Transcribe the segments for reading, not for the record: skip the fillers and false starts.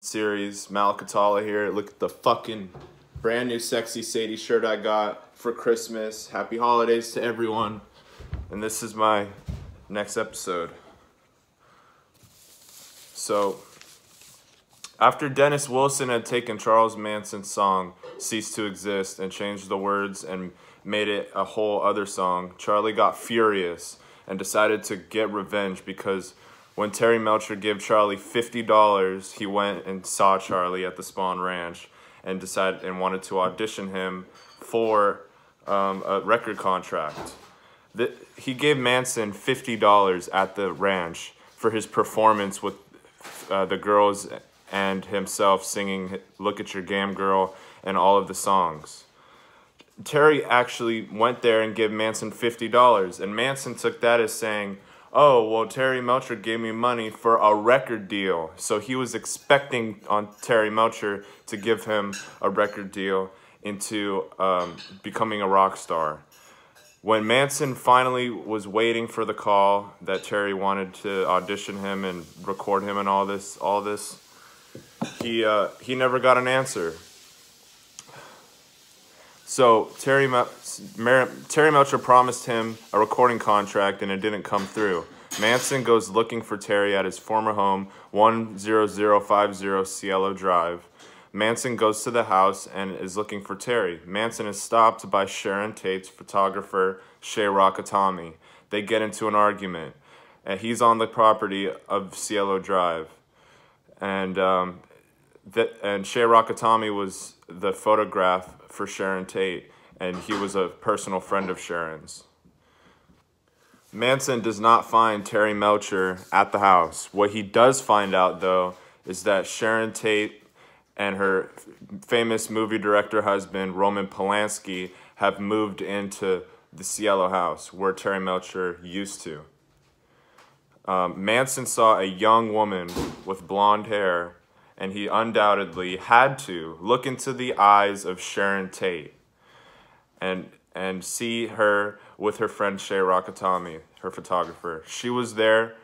series. Malakatala here. Look at the fucking brand new sexy Sadie shirt I got for Christmas. Happy holidays to everyone. And this is my next episode. So, after Dennis Wilson had taken Charles Manson's song Cease to Exist and changed the words and made it a whole other song, Charlie got furious and decided to get revenge because when Terry Melcher gave Charlie $50, he went and saw Charlie at the Spawn Ranch and decided and wanted to audition him for a record contract. He gave Manson $50 at the ranch for his performance with the girls and himself singing "Look at Your Game Girl" and all of the songs. Terry actually went there and gave Manson $50, and Manson took that as saying, oh, well, Terry Melcher gave me money for a record deal. So he was expecting on Terry Melcher to give him a record deal into becoming a rock star. When Manson finally was waiting for the call that Terry wanted to audition him and record him and all this, he never got an answer. So Terry Melcher promised him a recording contract and it didn't come through. Manson goes looking for Terry at his former home, 10050 Cielo Drive. Manson goes to the house and is looking for Terry. Manson is stopped by Sharon Tate's photographer, Sharon. They get into an argument, and he's on the property of Cielo Drive. And Sharon was the photograph for Sharon Tate, and he was a personal friend of Sharon's. Manson does not find Terry Melcher at the house. What he does find out, though, is that Sharon Tate and her famous movie director husband, Roman Polanski, have moved into the Cielo house where Terry Melcher used to. Manson saw a young woman with blonde hair, and he undoubtedly had to look into the eyes of Sharon Tate and see her with her friend Shay Rakatami, her photographer. She was there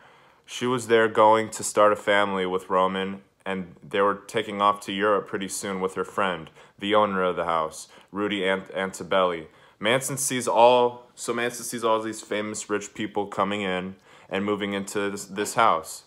going to start a family with Roman, and they were taking off to Europe pretty soon with her friend, the owner of the house, Rudy Antebelli. Manson sees all these famous rich people coming in and moving into this house.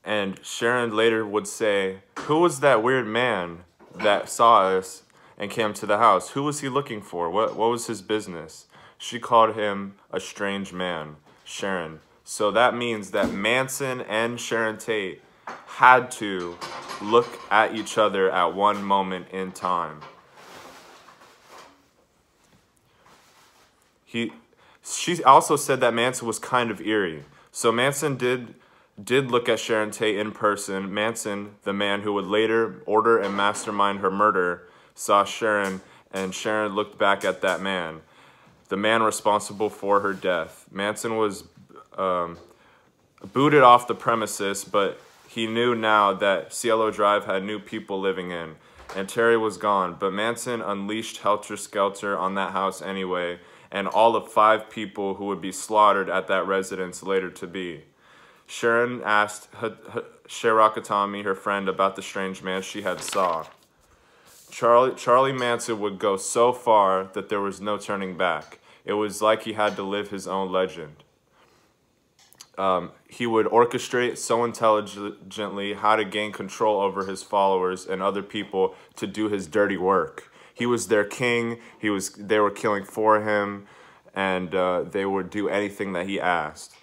And Sharon later would say, who was that weird man that saw us and came to the house? Who was he looking for? What was his business? She called him a strange man, Sharon. So that means that Manson and Sharon Tate had to look at each other at one moment in time. She also said that Manson was kind of eerie. So Manson did look at Sharon Tate in person. Manson, the man who would later order and mastermind her murder, saw Sharon, and Sharon looked back at that man, the man responsible for her death. Manson was booted off the premises, but he knew now that Cielo Drive had new people living in, and Terry was gone. But Manson unleashed helter-skelter on that house anyway, and all of 5 people who would be slaughtered at that residence later to be. Sharon asked Sharakatami, her friend, about the strange man she had saw. Charlie Manson would go so far that there was no turning back. It was like he had to live his own legend. He would orchestrate so intelligently how to gain control over his followers and other people to do his dirty work. He was their king. They were killing for him, and they would do anything that he asked.